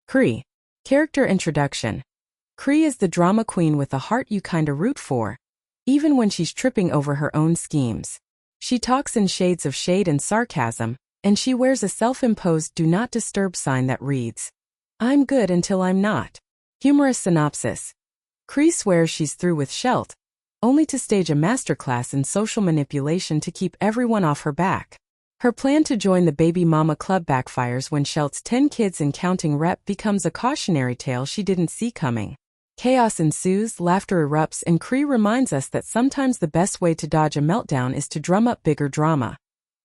Cree. Character introduction. Cree is the drama queen with a heart you kinda root for, even when she's tripping over her own schemes. She talks in shades of shade and sarcasm, and she wears a self-imposed do not disturb sign that reads, "I'm good until I'm not." Humorous synopsis. Cree swears she's through with Shelt, only to stage a masterclass in social manipulation to keep everyone off her back. Her plan to join the baby mama club backfires when Shelt's 10 kids and counting rep becomes a cautionary tale she didn't see coming. Chaos ensues, laughter erupts, and Cree reminds us that sometimes the best way to dodge a meltdown is to drum up bigger drama,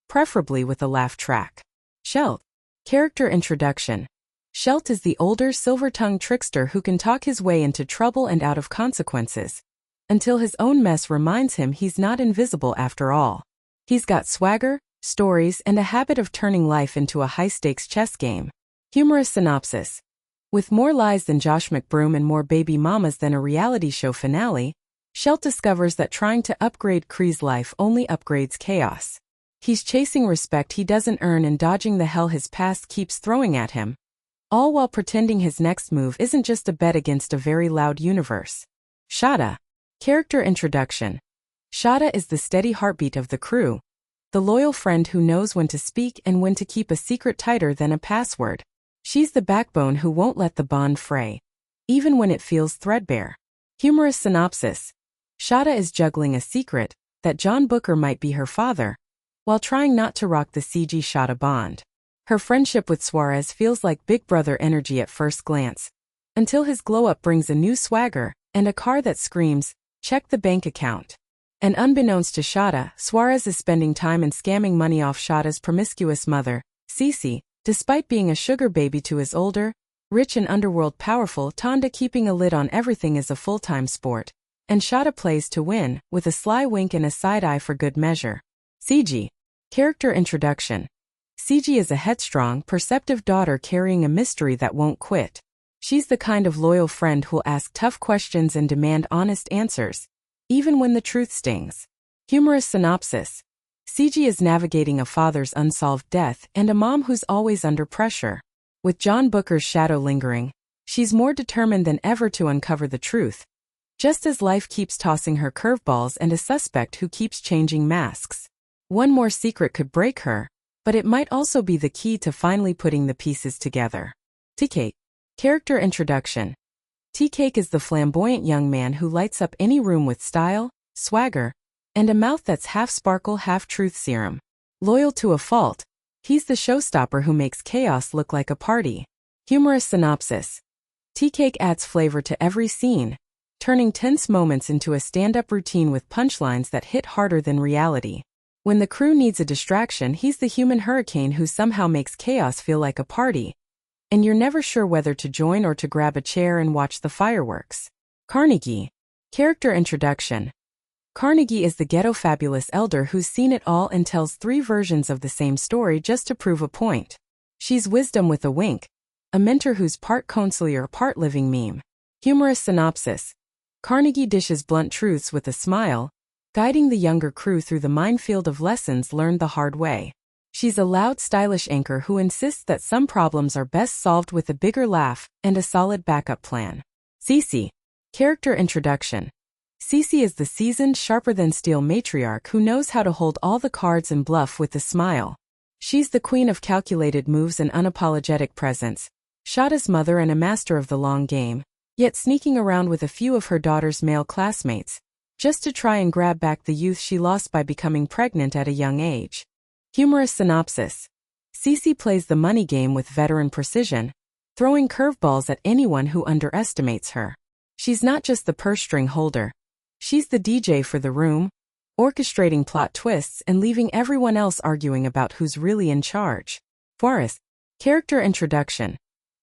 preferably with a laugh track. Shelt. Character introduction. Shelt is the older, silver-tongued trickster who can talk his way into trouble and out of consequences, until his own mess reminds him he's not invisible after all. He's got swagger, stories, and a habit of turning life into a high-stakes chess game. Humorous synopsis. With more lies than Josh McBroom and more baby mamas than a reality show finale, Shelt discovers that trying to upgrade Cree's life only upgrades chaos. He's chasing respect he doesn't earn and dodging the hell his past keeps throwing at him, all while pretending his next move isn't just a bet against a very loud universe. Shada. Character introduction. Shada is the steady heartbeat of the crew, the loyal friend who knows when to speak and when to keep a secret tighter than a password. She's the backbone who won't let the bond fray, even when it feels threadbare. Humorous synopsis. Shada is juggling a secret, that John Booker might be her father, while trying not to rock the CG Shada bond. Her friendship with Suarez feels like Big Brother energy at first glance, until his glow-up brings a new swagger and a car that screams, "Check the bank account." And unbeknownst to Shada, Suarez is spending time and scamming money off Shada's promiscuous mother, Cece, despite being a sugar baby to his older, rich and underworld powerful Tonda. Keeping a lid on everything is a full-time sport, and Shada plays to win, with a sly wink and a side-eye for good measure. CG. Character introduction. CG is a headstrong, perceptive daughter carrying a mystery that won't quit. She's the kind of loyal friend who'll ask tough questions and demand honest answers, even when the truth stings. Humorous synopsis. CG is navigating a father's unsolved death and a mom who's always under pressure. With John Booker's shadow lingering, she's more determined than ever to uncover the truth, just as life keeps tossing her curveballs and a suspect who keeps changing masks. One more secret could break her, but it might also be the key to finally putting the pieces together. Tea-Cake. Character introduction. Tea-Cake is the flamboyant young man who lights up any room with style, swagger, and a mouth that's half sparkle, half truth serum. Loyal to a fault, he's the showstopper who makes chaos look like a party. Humorous synopsis. Tea-Cake adds flavor to every scene, turning tense moments into a stand-up routine with punchlines that hit harder than reality. When the crew needs a distraction, he's the human hurricane who somehow makes chaos feel like a party, and you're never sure whether to join or to grab a chair and watch the fireworks. Carnegie. Character introduction. Carnegie is the ghetto fabulous elder who's seen it all and tells 3 versions of the same story just to prove a point. She's wisdom with a wink, a mentor who's part consular, part living meme. Humorous synopsis. Carnegie dishes blunt truths with a smile, guiding the younger crew through the minefield of lessons learned the hard way. She's a loud, stylish anchor who insists that some problems are best solved with a bigger laugh and a solid backup plan. Cece. Character introduction. Cece is the seasoned, sharper-than-steel matriarch who knows how to hold all the cards and bluff with a smile. She's the queen of calculated moves and unapologetic presence, Shada's mother and a master of the long game, yet sneaking around with a few of her daughter's male classmates, just to try and grab back the youth she lost by becoming pregnant at a young age. Humorous synopsis. Cece plays the money game with veteran precision, throwing curveballs at anyone who underestimates her. She's not just the purse string holder. She's the DJ for the room, orchestrating plot twists and leaving everyone else arguing about who's really in charge. Suarez. Character introduction.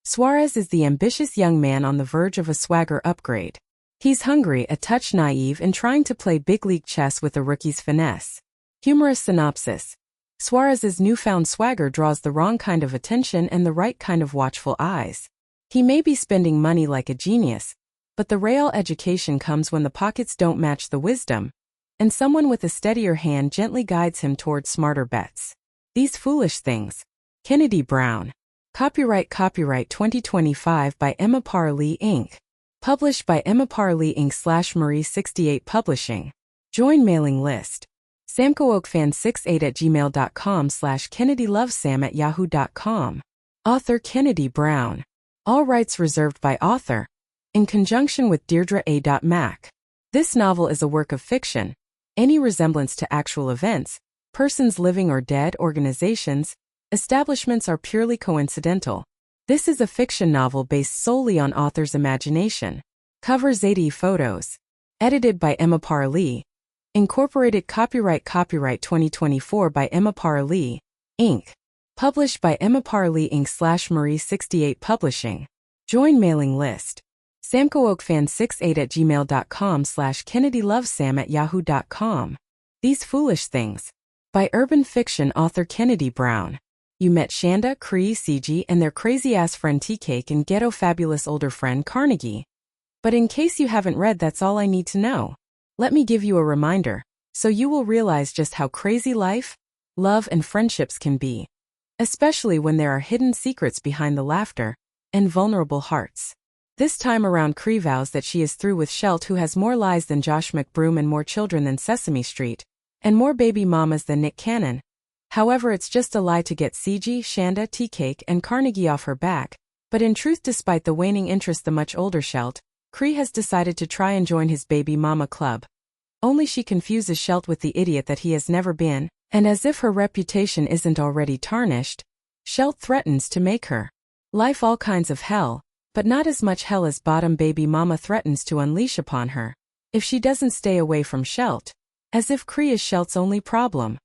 Suarez is the ambitious young man on the verge of a swagger upgrade. He's hungry, a touch naive, and trying to play big league chess with a rookie's finesse. Humorous synopsis. Suarez's newfound swagger draws the wrong kind of attention and the right kind of watchful eyes. He may be spending money like a genius, but the real education comes when the pockets don't match the wisdom, and someone with a steadier hand gently guides him toward smarter bets. These foolish things. Kennedy Brown. Copyright 2025 by EmmaParaLeeInc. Published by EmmaParaLeeInc/Marie68 Publishing. Join mailing list. samcookfan68@gmail.com/kennedylovesam@yahoo.com. Author Kennedy Brown. All rights reserved by author. In conjunction with Deirdre A. Mack. This novel is a work of fiction. Any resemblance to actual events, persons living or dead, organizations, establishments are purely coincidental. This is a fiction novel based solely on author's imagination. Cover Zadie photos. Edited by EmmaParaLeeInc. Incorporated Copyright 2024 by EmmaParaLeeInc. Published by EmmaParaLeeInc/Marie68 Publishing. Join mailing list. samcookfan68@gmail.com/kennedylovesam@yahoo.com. These Foolish Things. By urban fiction author Kennedy Brown. You met Shanda, Cree, CG, and their crazy-ass friend Tea-Cake and ghetto fabulous older friend Carnegie. But in case you haven't read, that's all I need to know. Let me give you a reminder, so you will realize just how crazy life, love, and friendships can be. Especially when there are hidden secrets behind the laughter and vulnerable hearts. This time around, Cree vows that she is through with Shelt, who has more lies than Josh McBroom and more children than Sesame Street, and more baby mamas than Nick Cannon. However, it's just a lie to get CG, Shanda, Tea-Cake, and Carnegie off her back, but in truth, despite the waning interest the much older Shelt, Cree has decided to try and join his baby mama club. Only she confuses Shelt with the idiot that he has never been, and as if her reputation isn't already tarnished, Shelt threatens to make her life all kinds of hell, but not as much hell as bottom baby mama threatens to unleash upon her if she doesn't stay away from Shelt, as if Cree is Shelt's only problem.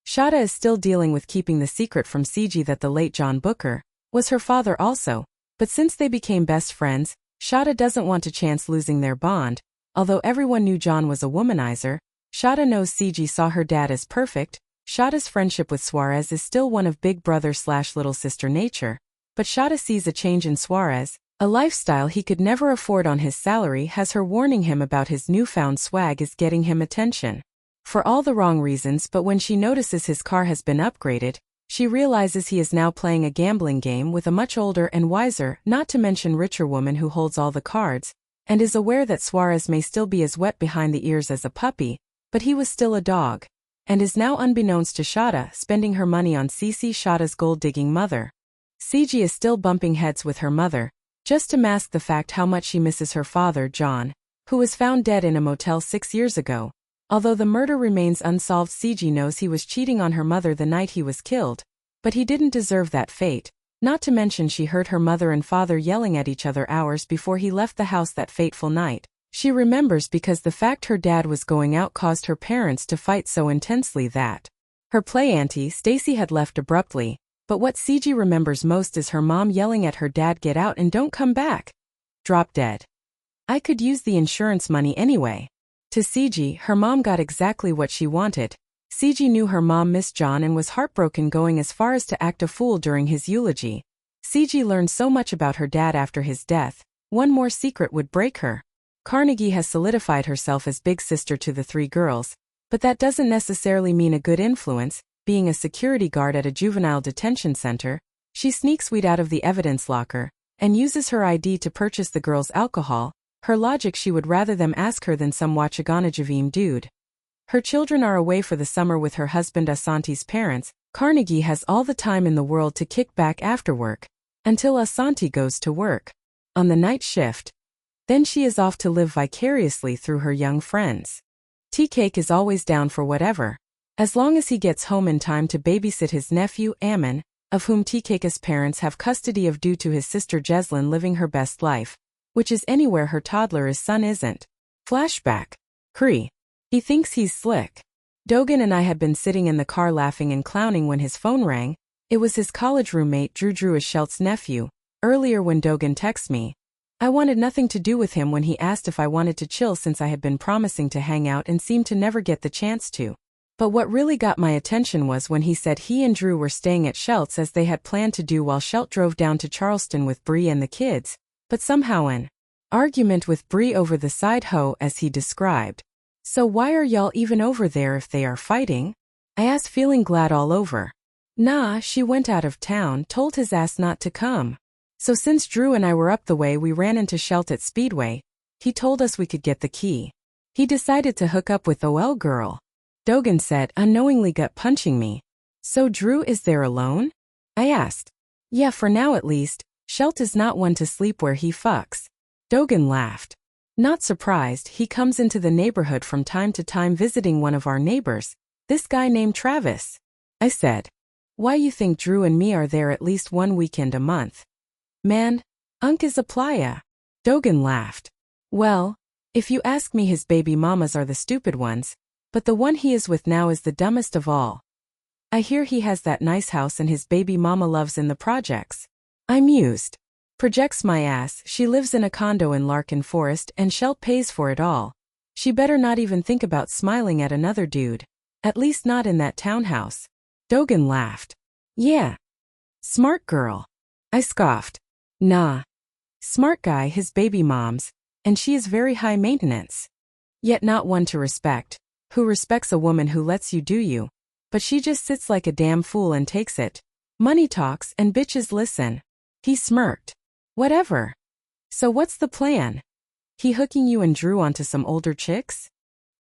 Shada is still dealing with keeping the secret from CG that the late John Booker was her father also, but since they became best friends, Shada doesn't want to chance losing their bond. Although everyone knew John was a womanizer, Shada knows CG saw her dad as perfect. Shada's friendship with Suarez is still one of big brother/little sister nature, but Shada sees a change in Suarez. A lifestyle he could never afford on his salary has her warning him about his newfound swag is getting him attention. For all the wrong reasons, but when she notices his car has been upgraded, she realizes he is now playing a gambling game with a much older and wiser, not to mention richer woman who holds all the cards, and is aware that Suarez may still be as wet behind the ears as a puppy, but he was still a dog, and is now, unbeknownst to Shada, spending her money on Cece, Shada's gold-digging mother. CG is still bumping heads with her mother, just to mask the fact how much she misses her father, John, who was found dead in a motel 6 years ago. Although the murder remains unsolved, CG knows he was cheating on her mother the night he was killed, but he didn't deserve that fate, not to mention she heard her mother and father yelling at each other hours before he left the house that fateful night. She remembers because the fact her dad was going out caused her parents to fight so intensely that her play auntie, Stacy, had left abruptly, but what CG remembers most is her mom yelling at her dad, "Get out and don't come back." Drop dead. I could use the insurance money anyway. To CG, her mom got exactly what she wanted. CG knew her mom missed John and was heartbroken, going as far as to act a fool during his eulogy. CG learned so much about her dad after his death. One more secret would break her. Carnegie has solidified herself as big sister to the three girls, but that doesn't necessarily mean a good influence. Being a security guard at a juvenile detention center, she sneaks weed out of the evidence locker and uses her ID to purchase the girls' alcohol. Her logic: she would rather them ask her than some Wachagana dude. Her children are away for the summer with her husband Asante's parents. Carnegie has all the time in the world to kick back after work, until Asante goes to work on the night shift. Then she is off to live vicariously through her young friends. Tea-Cake is always down for whatever, as long as he gets home in time to babysit his nephew, Ammon, of whom Tea-Cake's parents have custody of due to his sister Jeslyn living her best life, which is anywhere her toddler's son isn't. Flashback. Cree. He thinks he's slick. Dogan and I had been sitting in the car laughing and clowning when his phone rang. It was his college roommate Drew is Shelt's nephew. Earlier when Dogan texted me, I wanted nothing to do with him when he asked if I wanted to chill, since I had been promising to hang out and seemed to never get the chance to. But what really got my attention was when he said he and Drew were staying at Shelt's as they had planned to do while Shelt drove down to Charleston with Bree and the kids, but somehow an argument with Bree over the side hoe, as he described. So why are y'all even over there if they are fighting? I asked, feeling glad all over. Nah, she went out of town, told his ass not to come. So since Drew and I were up the way, we ran into Shelt at Speedway. He told us we could get the key. He decided to hook up with OL girl. Dogan said, unknowingly gut-punching me. So Drew is there alone? I asked. Yeah, for now at least. Shelt is not one to sleep where he fucks. Dogan laughed. Not surprised, he comes into the neighborhood from time to time visiting one of our neighbors, this guy named Travis. I said. Why you think Drew and me are there at least one weekend a month? Man, Unc is a playa. Dogan laughed. Well, if you ask me, his baby mamas are the stupid ones, but the one he is with now is the dumbest of all. I hear he has that nice house and his baby mama loves in the projects. I mused. Projects my ass, she lives in a condo in Larkin Forest and Shelt pays for it all. She better not even think about smiling at another dude. At least not in that townhouse. Dogan laughed. Yeah. Smart girl. I scoffed. Nah. Smart guy, his baby mom's, and she is very high maintenance. Yet not one to respect. Who respects a woman who lets you do you? But she just sits like a damn fool and takes it. Money talks and bitches listen. He smirked. Whatever. So what's the plan? He hooking you and Drew onto some older chicks?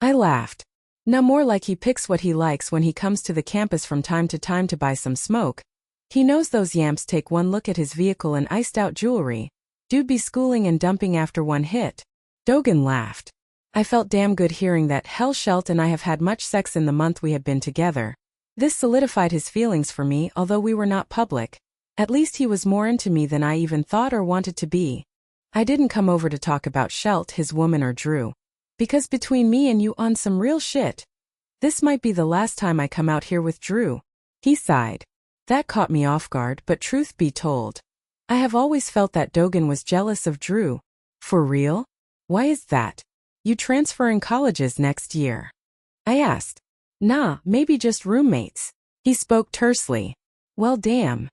I laughed. Nah, more like he picks what he likes when he comes to the campus from time to time to buy some smoke. He knows those yamps take one look at his vehicle and iced out jewelry. Dude be schooling and dumping after one hit. Dogan laughed. I felt damn good hearing that. Hell, Shelt and I have had much sex in the month we had been together. This solidified his feelings for me, although we were not public. At least he was more into me than I even thought or wanted to be. I didn't come over to talk about Shelt, his woman, or Drew. Because between me and you, on some real shit, this might be the last time I come out here with Drew. He sighed. That caught me off guard, but truth be told, I have always felt that Dogan was jealous of Drew. For real? Why is that? You transferring colleges next year? I asked. Nah, maybe just roommates. He spoke tersely. Well, damn.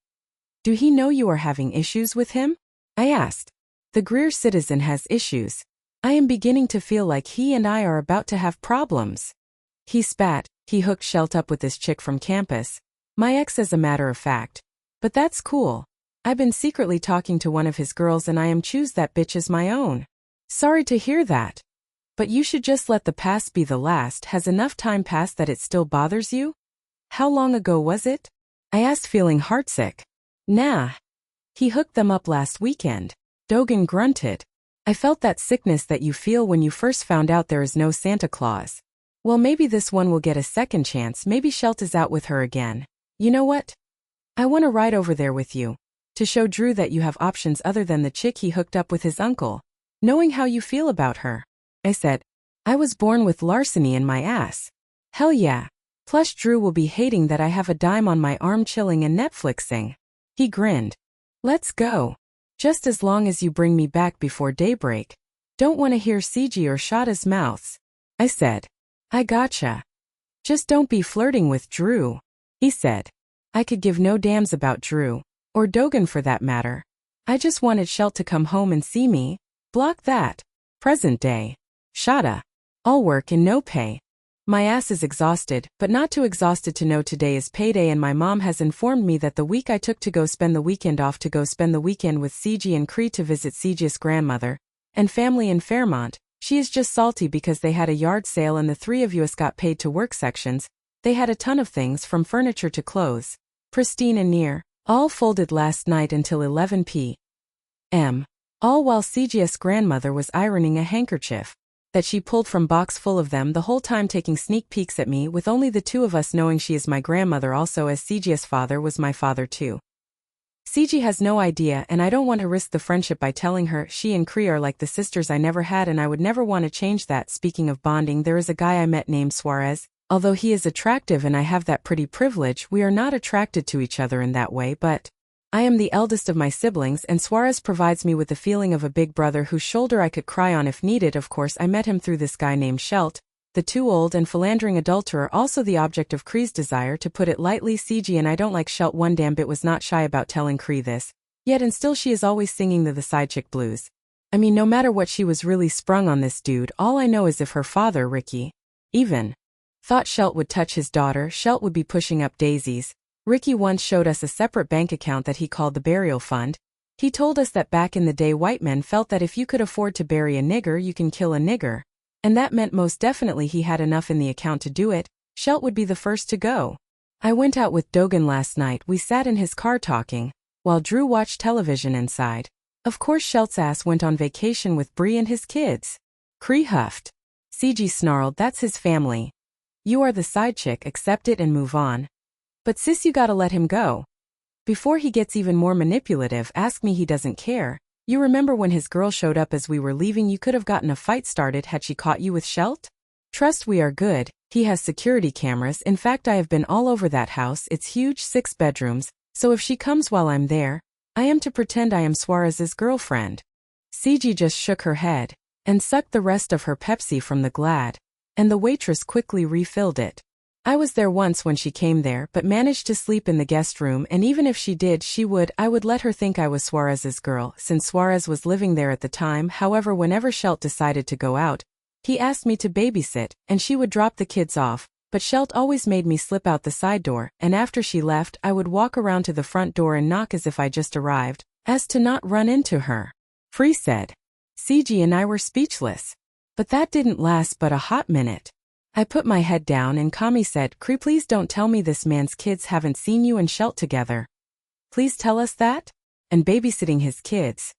Do he know you are having issues with him? I asked. The Greer citizen has issues. I am beginning to feel like he and I are about to have problems. He spat. He hooked Shelt up with this chick from campus. My ex, as a matter of fact. But that's cool. I've been secretly talking to one of his girls and I am choose that bitch as my own. Sorry to hear that. But you should just let the past be the last. Has enough time passed that it still bothers you? How long ago was it? I asked, feeling heartsick. Nah. He hooked them up last weekend. Dogan grunted. I felt that sickness that you feel when you first found out there is no Santa Claus. Well, maybe this one will get a second chance. Maybe Shelt is out with her again. You know what? I want to ride over there with you. To show Drew that you have options other than the chick he hooked up with his uncle. Knowing how you feel about her. I said. I was born with larceny in my ass. Hell yeah. Plus Drew will be hating that I have a dime on my arm chilling and Netflixing. He grinned. Let's go. Just as long as you bring me back before daybreak. Don't want to hear CG or Shada's mouths. I said. I gotcha. Just don't be flirting with Drew. He said. I could give no damns about Drew. Or Dogan for that matter. I just wanted Shelt to come home and see me. Block that. Present day. Shada. All work and no pay. My ass is exhausted, but not too exhausted to know today is payday, and my mom has informed me that the week I took to go spend the weekend off to go spend the weekend with CG and Cree to visit CG's grandmother and family in Fairmont, she is just salty because they had a yard sale and the three of us got paid to work sections. They had a ton of things from furniture to clothes. Pristine and near, all folded last night until 11 p.m. All while CG's grandmother was ironing a handkerchief that she pulled from box full of them, the whole time taking sneak peeks at me, with only the two of us knowing she is my grandmother also, as CG's father was my father too. CG has no idea, and I don't want to risk the friendship by telling her. She and Cree are like the sisters I never had, and I would never want to change that. Speaking of bonding, there is a guy I met named Suarez. Although he is attractive and I have that pretty privilege, we are not attracted to each other in that way, but I am the eldest of my siblings, and Suarez provides me with the feeling of a big brother whose shoulder I could cry on if needed. Of course, I met him through this guy named Shelt. The too old and philandering adulterer, also the object of Cree's desire, to put it lightly. CG and I don't like Shelt one damn bit, was not shy about telling Cree this. Yet and still she is always singing the side chick blues. I mean, no matter what, she was really sprung on this dude. All I know is if her father, Ricky, even thought Shelt would touch his daughter, Shelt would be pushing up daisies. Ricky once showed us a separate bank account that he called the burial fund. He told us that back in the day white men felt that if you could afford to bury a nigger you can kill a nigger. And that meant most definitely he had enough in the account to do it. Shelt would be the first to go. I went out with Dogan last night. We sat in his car talking, while Drew watched television inside. Of course Shelt's ass went on vacation with Bree and his kids. Cree huffed. CG snarled, that's his family. You are the side chick, accept it and move on. But sis, you gotta let him go. Before he gets even more manipulative, ask me, he doesn't care. You remember when his girl showed up as we were leaving? You could have gotten a fight started had she caught you with Shelt? Trust, we are good. He has security cameras. In fact, I have been all over that house. It's huge, 6 bedrooms, so if she comes while I'm there, I am to pretend I am Suarez's girlfriend. CG just shook her head and sucked the rest of her Pepsi from the Glad, and the waitress quickly refilled it. I was there once when she came there but managed to sleep in the guest room, and even if she did, I would let her think I was Suarez's girl since Suarez was living there at the time. However, whenever Shelt decided to go out, he asked me to babysit, and she would drop the kids off, but Shelt always made me slip out the side door, and after she left I would walk around to the front door and knock as if I just arrived, as to not run into her. Free said. CG and I were speechless. But that didn't last but a hot minute. I put my head down and Kami said, Cree, please don't tell me this man's kids haven't seen you and Shelt together. Please tell us that? And babysitting his kids.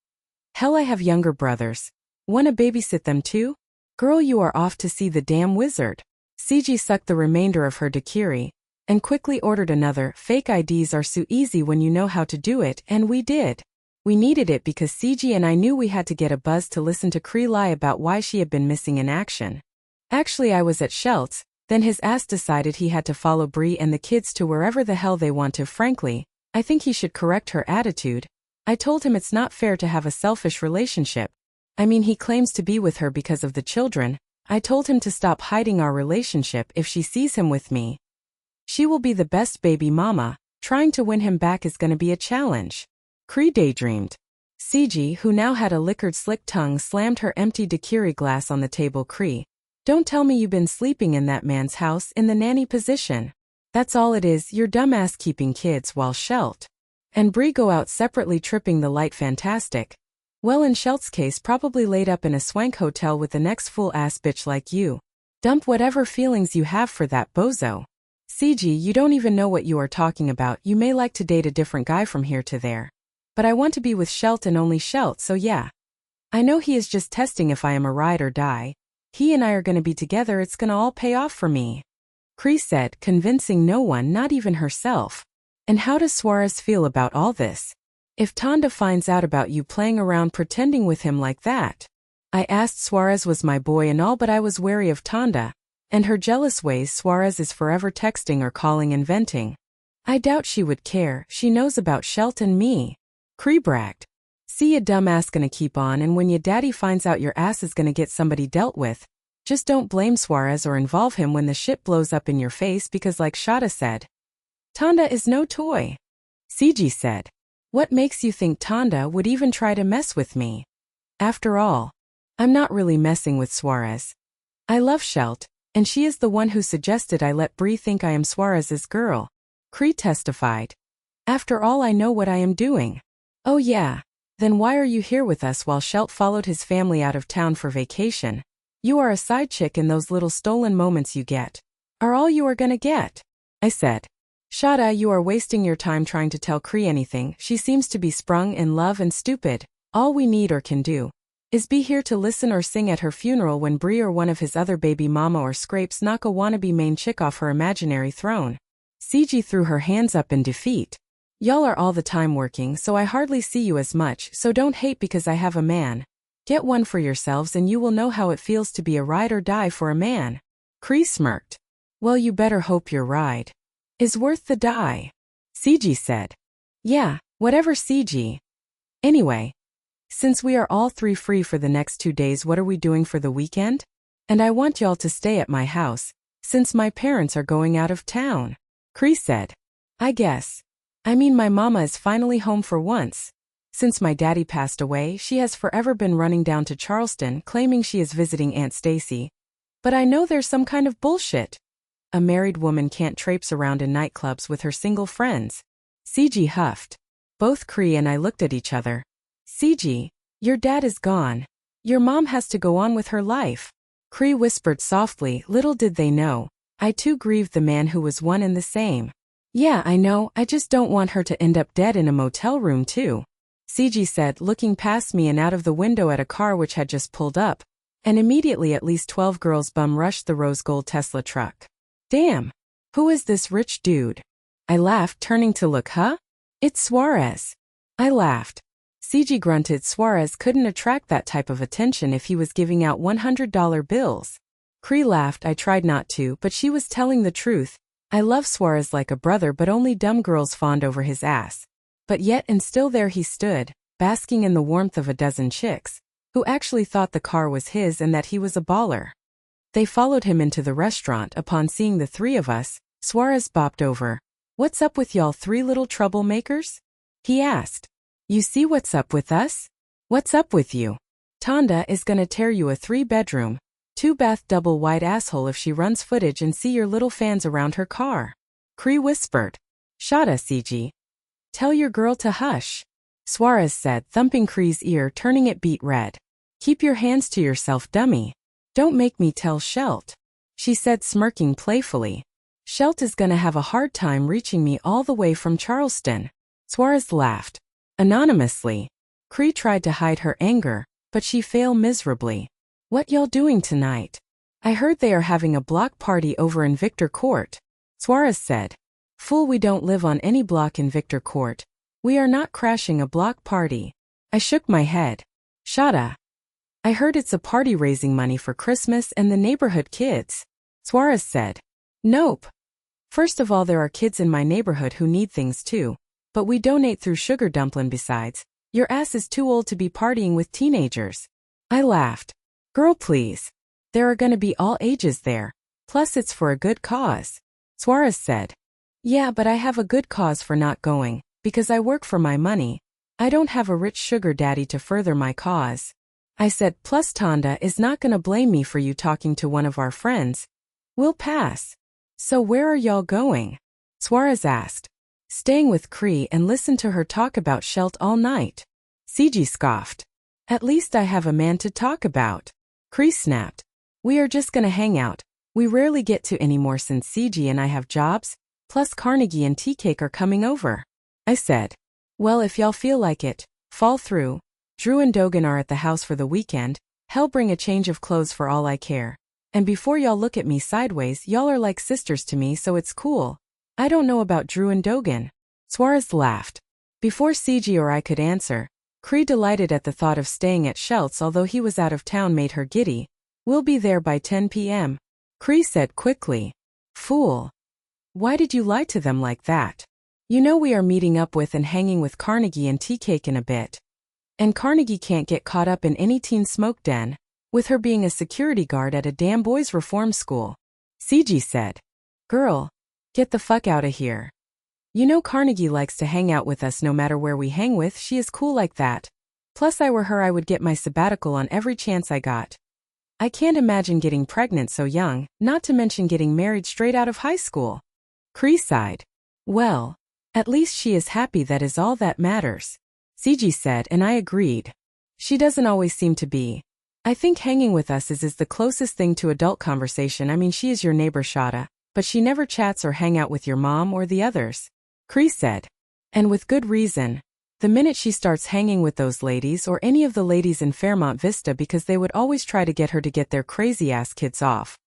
Hell, I have younger brothers. Wanna babysit them too? Girl, you are off to see the damn wizard. CG sucked the remainder of her daiquiri and quickly ordered another. Fake IDs are so easy when you know how to do it, and we did. We needed it because CG and I knew we had to get a buzz to listen to Cree lie about why she had been missing in action. Actually, I was at Shelt's, then his ass decided he had to follow Bree and the kids to wherever the hell they want to. Frankly, I think he should correct her attitude. I told him it's not fair to have a selfish relationship. I mean, he claims to be with her because of the children. I told him to stop hiding our relationship. If she sees him with me, she will be the best baby mama. Trying to win him back is gonna be a challenge. Cree daydreamed. CG, who now had a liquored slick tongue, slammed her empty daiquiri glass on the table. Cree, don't tell me you've been sleeping in that man's house in the nanny position. That's all it is, you're dumbass keeping kids while Shelt and Bree go out separately tripping the light. Fantastic. Well, in Shelt's case, probably laid up in a swank hotel with the next fool-ass bitch like you. Dump whatever feelings you have for that bozo. CG, you don't even know what you are talking about. You may like to date a different guy from here to there, but I want to be with Shelt and only Shelt, so yeah. I know he is just testing if I am a ride or die. He and I are gonna be together, it's gonna all pay off for me. Cree said, convincing no one, not even herself. And how does Suarez feel about all this? If Tonda finds out about you playing around pretending with him like that? I asked. Suarez was my boy and all, but I was wary of Tonda and her jealous ways. Suarez is forever texting or calling and venting. I doubt she would care. She knows about Shelt and me. Cree bragged. See, ya dumbass gonna keep on, and when ya daddy finds out, your ass is gonna get somebody dealt with. Just don't blame Suarez or involve him when the shit blows up in your face, because like Shada said, Tonda is no toy. CG said. What makes you think Tonda would even try to mess with me? After all, I'm not really messing with Suarez. I love Shelt, and she is the one who suggested I let Bree think I am Suarez's girl. Cree testified. After all, I know what I am doing. Oh yeah. Then why are you here with us while Shelt followed his family out of town for vacation? You are a side chick, and those little stolen moments you get are all you are gonna get. I said. Shada, you are wasting your time trying to tell Cree anything. She seems to be sprung in love and stupid. All we need or can do is be here to listen or sing at her funeral when Bree or one of his other baby mama or scrapes knock a wannabe main chick off her imaginary throne. CG threw her hands up in defeat. Y'all are all the time working, so I hardly see you as much, so don't hate because I have a man. Get one for yourselves and you will know how it feels to be a ride or die for a man. Cree smirked. Well, you better hope your ride is worth the die. CG said. Yeah, whatever, CG. Anyway, since we are all three free for the next 2 days, what are we doing for the weekend? And I want y'all to stay at my house, since my parents are going out of town. Cree said. I guess. I mean, my mama is finally home for once. Since my daddy passed away, she has forever been running down to Charleston claiming she is visiting Aunt Stacy. But I know there's some kind of bullshit a married woman can't traipse around in nightclubs with her single friends. CG huffed. Both Cree and I looked at each other. CG, your dad is gone. Your mom has to go on with her life. Cree whispered softly, little did they know. I too grieved the man who was one and the same. Yeah, I know, I just don't want her to end up dead in a motel room too. CG said, looking past me and out of the window at a car which had just pulled up, and immediately at least 12 girls bum-rushed the rose gold Tesla truck. Damn! Who is this rich dude? I laughed, turning to look. Huh? It's Suarez. I laughed. CG grunted. Suarez couldn't attract that type of attention if he was giving out $100 bills. Cree laughed. I tried not to, but she was telling the truth. I love Suarez like a brother, but only dumb girls fawned over his ass. But yet and still there he stood, basking in the warmth of a dozen chicks, who actually thought the car was his and that he was a baller. They followed him into the restaurant. Upon seeing the three of us, Suarez bopped over. What's up with y'all three little troublemakers? He asked. You see what's up with us? What's up with you? Tonda is gonna tear you a 3-bedroom, 2-bath double wide asshole if she runs footage and see your little fans around her car. Cree whispered. Shada, CG. Tell your girl to hush. Suarez said, thumping Cree's ear, turning it beet red. Keep your hands to yourself, dummy. Don't make me tell Shelt. She said, smirking playfully. Shelt is gonna have a hard time reaching me all the way from Charleston. Suarez laughed. Anonymously. Cree tried to hide her anger, but she failed miserably. What y'all doing tonight? I heard they are having a block party over in Victor Court. Suarez said. Fool, we don't live on any block in Victor Court. We are not crashing a block party. I shook my head. Shada. I heard it's a party raising money for Christmas and the neighborhood kids. Suarez said. Nope. First of all, there are kids in my neighborhood who need things too, but we donate through Sugar Dumplin'. Besides, your ass is too old to be partying with teenagers. I laughed. Girl, please. There are gonna be all ages there. Plus it's for a good cause. Suarez said. Yeah, but I have a good cause for not going, because I work for my money. I don't have a rich sugar daddy to further my cause. I said, plus Tonda is not gonna blame me for you talking to one of our friends. We'll pass. So where are y'all going? Suarez asked. Staying with Cree and listen to her talk about Shelt all night. CG scoffed. At least I have a man to talk about. Cree snapped. We are just gonna hang out. We rarely get to anymore since CG and I have jobs, plus Carnegie and Tea-Cake are coming over. I said. Well, if y'all feel like it, fall through. Drew and Dogan are at the house for the weekend. Hell, bring a change of clothes for all I care. And before y'all look at me sideways, y'all are like sisters to me, so it's cool. I don't know about Drew and Dogan. Suarez laughed. Before CG or I could answer, Cree, delighted at the thought of staying at Shelt's although he was out of town, made her giddy. We'll be there by 10 p.m. Cree said quickly. Fool. Why did you lie to them like that? You know we are meeting up with and hanging with Carnegie and Tea-Cake in a bit. And Carnegie can't get caught up in any teen smoke den, with her being a security guard at a damn boys' reform school. CG said. Girl. Get the fuck out of here. You know Carnegie likes to hang out with us no matter where we hang with, she is cool like that. Plus I were her I would get my sabbatical on every chance I got. I can't imagine getting pregnant so young, not to mention getting married straight out of high school. Cree sighed. Well, at least she is happy, that is all that matters. CG said, and I agreed. She doesn't always seem to be. I think hanging with us is the closest thing to adult conversation. I mean, she is your neighbor Shada, but she never chats or hang out with your mom or the others. Cree said. And with good reason. The minute she starts hanging with those ladies or any of the ladies in Fairmont Vista, because they would always try to get her to get their crazy ass kids off.